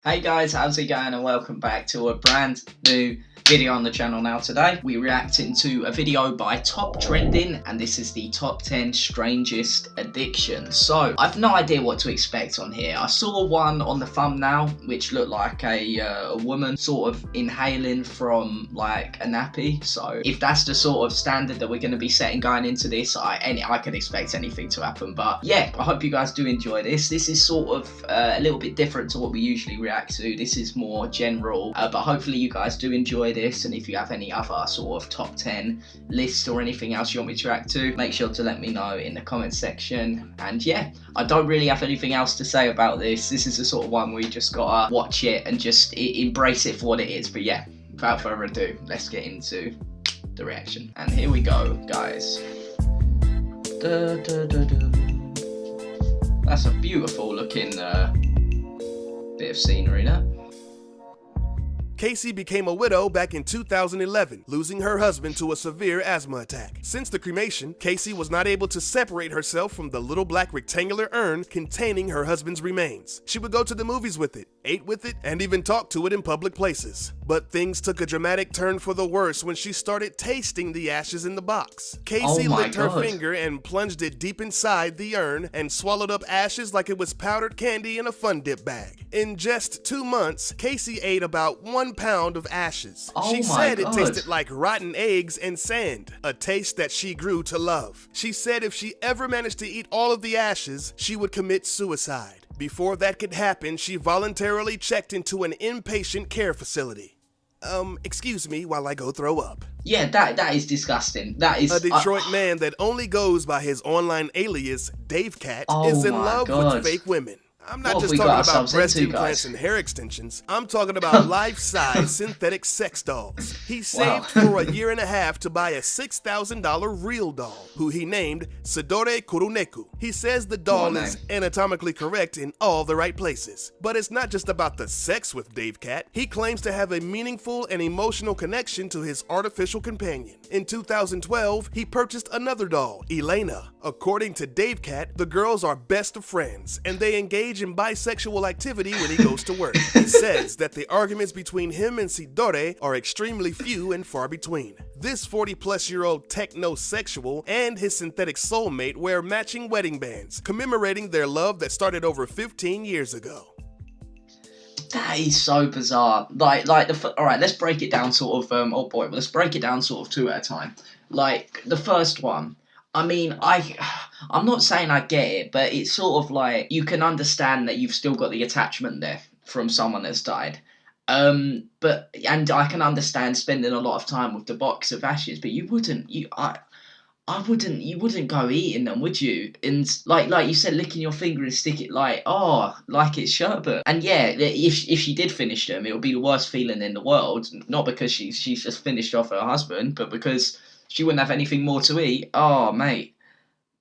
Hey guys, how's it going, and welcome back to a brand new video on the channel. Now today we're reacting to a video by Top Trending, and this is the top 10 strangest addictions. So I've no idea what to expect on here. I saw one on the thumbnail which looked like a woman sort of inhaling from like a nappy. So if that's the sort of standard that we're going to be setting going into this, I could expect anything to happen. But yeah, I hope you guys do enjoy this. This is sort of a little bit different to what we usually react to. This is more general, but hopefully you guys do enjoy this. And if you have any other sort of top 10 lists or anything else you want me to react to, make sure to let me know in the comments section. And yeah, I don't really have anything else to say about this. This is the sort of one where you just gotta watch it and just embrace it for what it is. But yeah, without further ado, let's get into the reaction. And here we go, guys. That's a beautiful looking bit of scenery there. Casey became a widow back in 2011, losing her husband to a severe asthma attack. Since the cremation, Casey was not able to separate herself from the little black rectangular urn containing her husband's remains. She would go to the movies with it, ate with it, and even talk to it in public places. But things took a dramatic turn for the worse when she started tasting the ashes in the box. Casey licked her finger and plunged it deep inside the urn and swallowed up ashes like it was powdered candy in a Fun Dip bag. In just 2 months, Casey ate about 1 pound of ashes. She said it tasted like rotten eggs and sand, a taste that she grew to love. She said if she ever managed to eat all of the ashes, she would commit suicide. Before that could happen, she voluntarily checked into an inpatient care facility. Excuse me while I go throw up. Yeah, that is disgusting. That is a Detroit man that only goes by his online alias Dave Cat is in love with fake women. I'm not just talking about breast implants and hair extensions. I'm talking about life-size synthetic sex dolls. He saved for a year and a half to buy a $6,000 real doll, who he named Sidore Kuruneku. He says the doll is anatomically correct in all the right places. But it's not just about the sex with Dave Cat. He claims to have a meaningful and emotional connection to his artificial companion. In 2012, he purchased another doll, Elena. According to Dave Cat, the girls are best of friends, and they engage in bisexual activity when he goes to work. He says that the arguments between him and Sidore are extremely few and far between. This 40-plus-year-old technosexual and his synthetic soulmate wear matching wedding bands, commemorating their love that started over 15 years ago. That is so bizarre. Alright, let's break it down sort of, let's break it down sort of 2 at a time. Like, the first one, I mean, I'm not saying I get it, but it's sort of like, you can understand that you've still got the attachment there from someone that's died. And I can understand spending a lot of time with the box of ashes, but you wouldn't go eating them, would you? And like you said, licking your finger and stick it like it's sherbet. And yeah, if she did finish them, it would be the worst feeling in the world. Not because she's just finished off her husband, but because she wouldn't have anything more to eat. Oh, mate.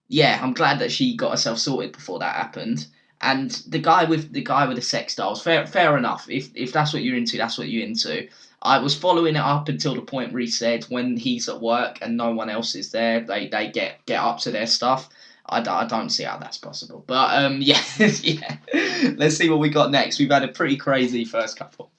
Yeah, I'm glad that she got herself sorted before that happened. And the guy with the sex dolls, fair enough. If that's what you're into, that's what you're into. I was following it up until the point where he said when he's at work and no one else is there, they get up to their stuff. I don't see how that's possible. But yeah, yeah. Let's see what we got next. We've had a pretty crazy first couple.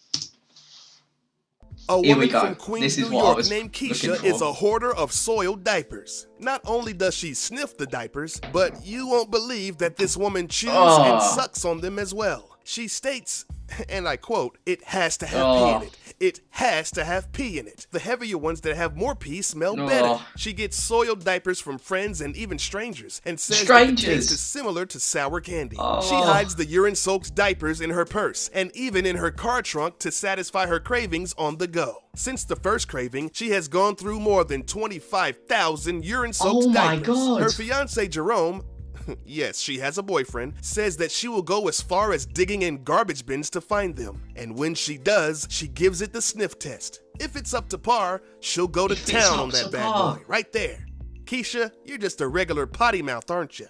A woman from Queens, New York named Keisha is a hoarder of soiled diapers. Not only does she sniff the diapers, but you won't believe that this woman chews and sucks on them as well. She states, and I quote, "It has to have pee in it. It has to have pee in it. The heavier ones that have more pee smell better." She gets soiled diapers from friends and even strangers, and says that the taste is similar to sour candy. She hides the urine-soaked diapers in her purse and even in her car trunk to satisfy her cravings on the go. Since the first craving, she has gone through more than 25,000 urine-soaked diapers. Her fiance, Jerome, yes, she has a boyfriend, says that she will go as far as digging in garbage bins to find them. And when she does, she gives it the sniff test. If it's up to par, she'll go to town on that bad boy, right there. Keisha, you're just a regular potty mouth, aren't you?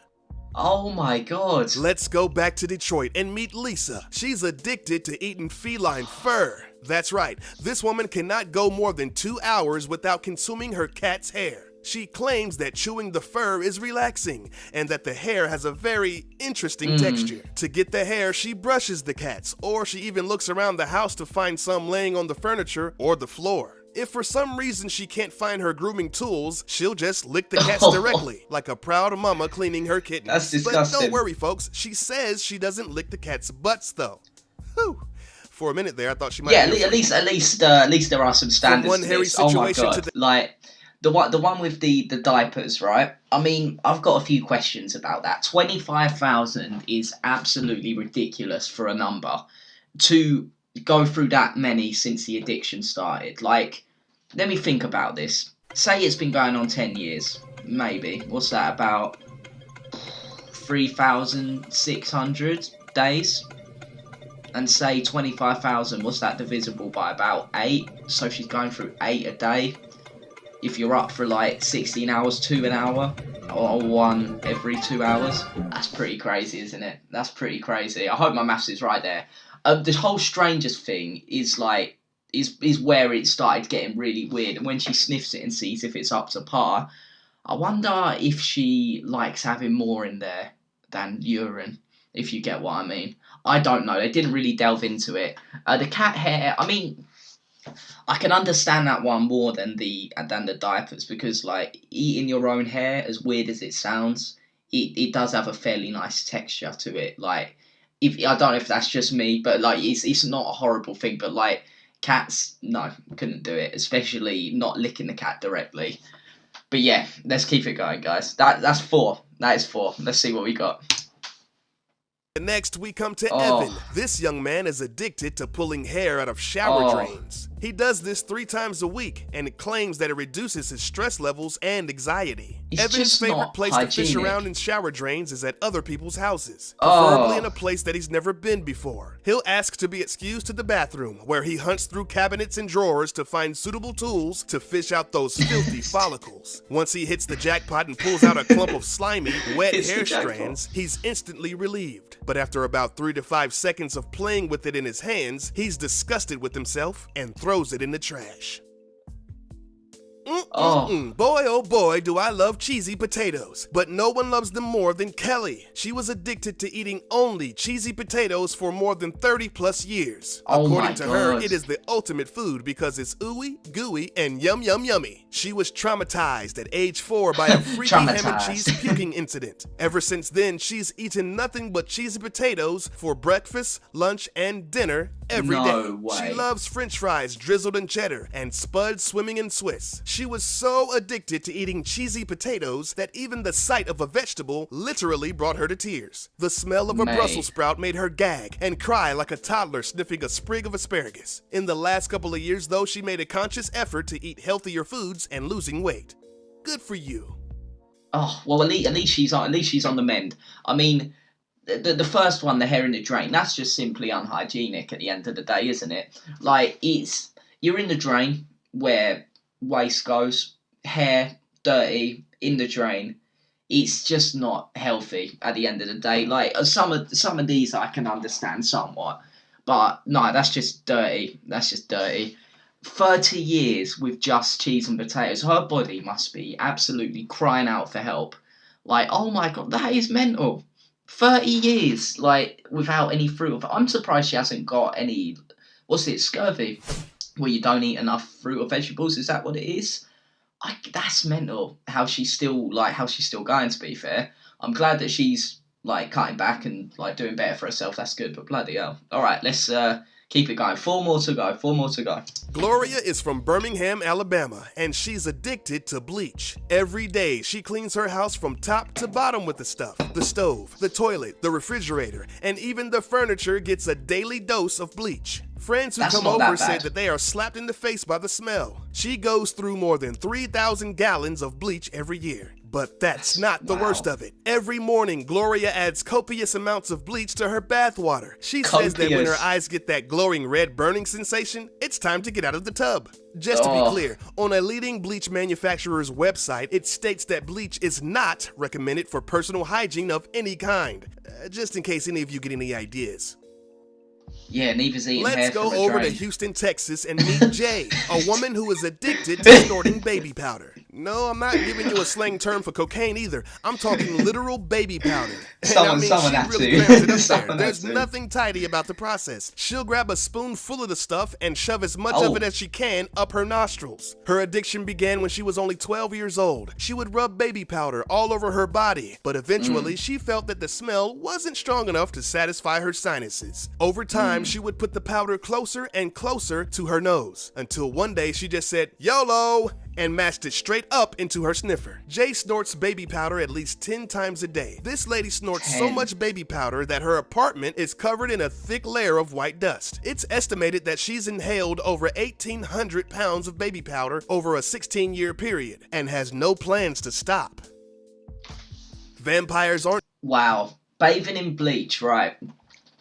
Oh my God. Let's go back to Detroit and meet Lisa. She's addicted to eating feline fur. That's right, this woman cannot go more than 2 hours without consuming her cat's hair. She claims that chewing the fur is relaxing and that the hair has a very interesting texture. To get the hair, she brushes the cats, or she even looks around the house to find some laying on the furniture or the floor. If for some reason she can't find her grooming tools, she'll just lick the cats directly, like a proud mama cleaning her kittens. That's disgusting. But don't worry, folks. She says she doesn't lick the cats' butts, though. Whew. For a minute there, I thought she might. Yeah, at least there are some standards. From one hairy situation to the like the one with the diapers, right? I mean, I've got a few questions about that. 25,000 is absolutely ridiculous for a number to go through that many since the addiction started. Like, let me think about this. Say it's been going on 10 years, maybe. What's that, about 3,600 days? And say 25,000, what's that divisible by? About 8. So she's going through 8 a day. If you're up for like 16 hours, 2 an hour, or 1 every 2 hours, that's pretty crazy, isn't it? That's pretty crazy. I hope my maths is right there. The whole Strangest thing is like is where it started getting really weird. And when she sniffs it and sees if it's up to par, I wonder if she likes having more in there than urine, if you get what I mean. I don't know. They didn't really delve into it. The cat hair, I mean, I can understand that one more than the diapers, because like eating your own hair, as weird as it sounds, it does have a fairly nice texture to it. Like, if I don't know if that's just me, but like it's not a horrible thing. But like cats, no, couldn't do it, especially not licking the cat directly. But yeah, let's keep it going, guys. That's 4. That is 4. Let's see what we got. Next, we come to Evan. This young man is addicted to pulling hair out of shower drains. He does this 3 times a week, and it claims that it reduces his stress levels and anxiety. Evan's favorite place to fish around in shower drains is at other people's houses, preferably in a place that he's never been before. He'll ask to be excused to the bathroom, where he hunts through cabinets and drawers to find suitable tools to fish out those filthy follicles. Once he hits the jackpot and pulls out a clump of slimy, wet hair strands, he's instantly relieved. But after about 3 to 5 seconds of playing with it in his hands, he's disgusted with himself and throws it in the trash. Boy, oh boy, do I love cheesy potatoes. But no one loves them more than Kelly. She was addicted to eating only cheesy potatoes for more than 30 plus years. According to her, it is the ultimate food because it's ooey, gooey, and yum yum yummy. She was traumatized at age 4 by a freaky ham and cheese puking incident. Ever since then, she's eaten nothing but cheesy potatoes for breakfast, lunch, and dinner every day. No way. She loves french fries drizzled in cheddar and Spud swimming in Swiss. She was so addicted to eating cheesy potatoes that even the sight of a vegetable literally brought her to tears. The smell of a Brussels sprout made her gag and cry like a toddler sniffing a sprig of asparagus. In the last couple of years, though, she made a conscious effort to eat healthier foods and losing weight. Good for you. Oh, well, at least she's on the mend. I mean, the first one, the hair in the drain, that's just simply unhygienic at the end of the day, isn't it? Like, you're in the drain where waste goes, hair, dirty, in the drain. It's just not healthy at the end of the day. Like, some of these I can understand somewhat, but no, that's just dirty. That's just dirty. 30 years with just cheese and potatoes. Her body must be absolutely crying out for help. Like, oh my God, that is mental. 30 years, like, without any fruit. I'm surprised she hasn't got any, what's it, scurvy, where you don't eat enough fruit or vegetables. Is that what it is? That's mental. How she's still going, to be fair. I'm glad that she's, like, cutting back and, like, doing better for herself. That's good, but bloody hell. All right, let's keep it going. 4 more to go. Gloria is from Birmingham, Alabama, and she's addicted to bleach. Every day, she cleans her house from top to bottom with the stuff. The stove, the toilet, the refrigerator, and even the furniture gets a daily dose of bleach. Friends who come over say that they are slapped in the face by the smell. She goes through more than 3,000 gallons of bleach every year. But that's not the worst of it. Every morning, Gloria adds copious amounts of bleach to her bath water. She says that when her eyes get that glowing red burning sensation, it's time to get out of the tub. Just to be clear, on a leading bleach manufacturer's website, it states that bleach is not recommended for personal hygiene of any kind. Just in case any of you get any ideas. Yeah, neither's eating hair. Let's go over to Houston, Texas and meet Jay, a woman who is addicted to snorting baby powder. No, I'm not giving you a slang term for cocaine either. I'm talking literal baby powder. Someone she had really to. crams it up there. Someone There's had to. nothing tidy about the process. She'll grab a spoonful of the stuff and shove as much Oh. of it as she can up her nostrils. Her addiction began when she was only 12 years old. She would rub baby powder all over her body, but eventually she felt that the smell wasn't strong enough to satisfy her sinuses. Over time, she would put the powder closer and closer to her nose, until one day she just said, YOLO! And mashed it straight up into her sniffer. Jay snorts baby powder at least 10 times a day. This lady snorts so much baby powder that her apartment is covered in a thick layer of white dust. It's estimated that she's inhaled over 1,800 pounds of baby powder over a 16-year period and has no plans to stop. Vampires aren't... Wow. Bathing in bleach, right.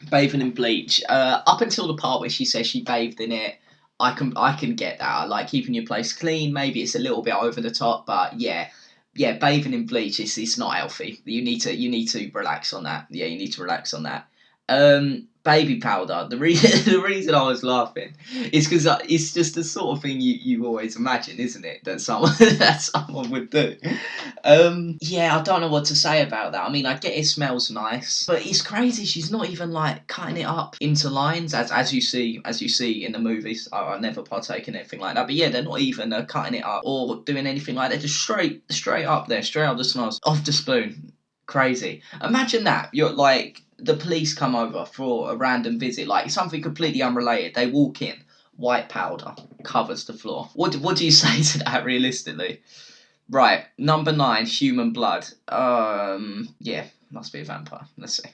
Bathing in bleach. Up until the part where she says she bathed in it, I can get that. I like keeping your place clean. Maybe it's a little bit over the top, but yeah, bathing in bleach it's not healthy. You need to relax on that. Yeah, you need to relax on that. Baby powder. The reason I was laughing is because it's just the sort of thing you always imagine, isn't it? That someone would do. Yeah, I don't know what to say about that. I mean, I get it smells nice, but it's crazy. She's not even like cutting it up into lines as you see in the movies. I never partake in anything like that. But yeah, they're not even cutting it up or doing anything like that. Just straight up there, straight up the snars, off the spoon. Crazy. Imagine that. You're like, the police come over for a random visit, like something completely unrelated. They walk in, white powder covers the floor. What do you say to that realistically? Right, number 9, human blood. Yeah, must be a vampire. Let's see.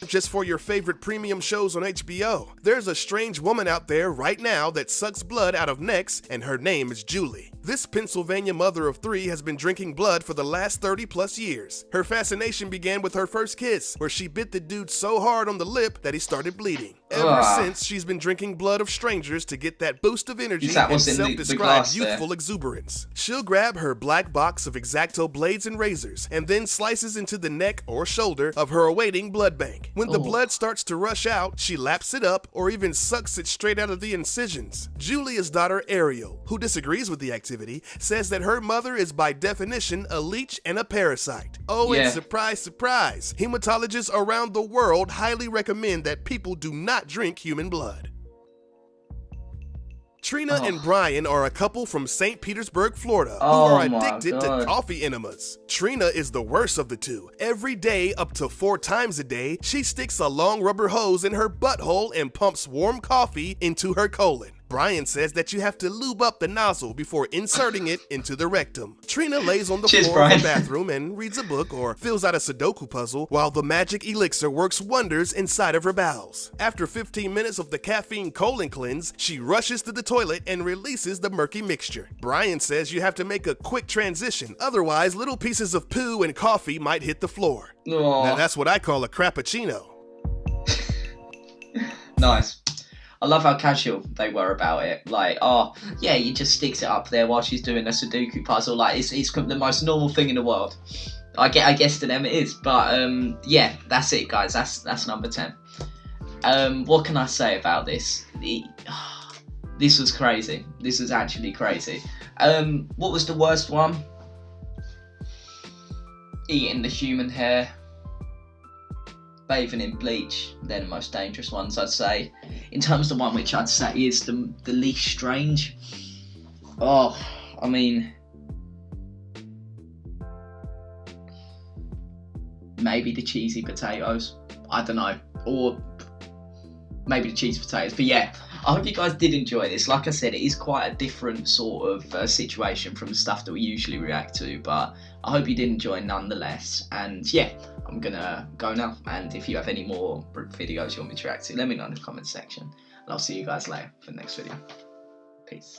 Just for your favorite premium shows on HBO. There's a strange woman out there right now that sucks blood out of necks, and her name is Julie. This Pennsylvania mother of 3 has been drinking blood for the last 30 plus years. Her fascination began with her first kiss, where she bit the dude so hard on the lip that he started bleeding. Ever since, she's been drinking blood of strangers to get that boost of energy and self-described youthful exuberance. She'll grab her black box of X-Acto blades and razors, and then slices into the neck or shoulder of her awaiting blood bank. When the blood starts to rush out, she laps it up or even sucks it straight out of the incisions. Julia's daughter Ariel, who disagrees with the activity, says that her mother is by definition a leech and a parasite. And surprise, surprise, hematologists around the world highly recommend that people do not drink human blood. Trina and Brian are a couple from St. Petersburg, Florida, who are addicted to coffee enemas. Trina is the worst of the two. Every day, up to 4 times a day, she sticks a long rubber hose in her butthole and pumps warm coffee into her colon. Brian says that you have to lube up the nozzle before inserting it into the rectum. Trina lays on the floor of the bathroom and reads a book or fills out a Sudoku puzzle while the magic elixir works wonders inside of her bowels. After 15 minutes of the caffeine colon cleanse, she rushes to the toilet and releases the murky mixture. Brian says you have to make a quick transition, otherwise little pieces of poo and coffee might hit the floor. Now that's what I call a crappuccino. Nice. I love how casual they were about it. Like, oh, yeah, you just sticks it up there while she's doing a Sudoku puzzle. Like, it's the most normal thing in the world. I guess to them it is. But, yeah, that's it, guys. That's number 10. What can I say about this? This was crazy. This was actually crazy. What was the worst one? Eating the human hair. Bathing in bleach, they're the most dangerous ones, I'd say. In terms of the one which I'd say is the least strange, I mean, maybe the cheesy potatoes, I don't know, or maybe the cheesy potatoes, but yeah, I hope you guys did enjoy this. Like I said, it is quite a different sort of situation from the stuff that we usually react to, but I hope you did enjoy nonetheless. And yeah, I'm gonna go now, and if you have any more videos you want me to react to, let me know in the comment section, and I'll see you guys later for the next video. Peace.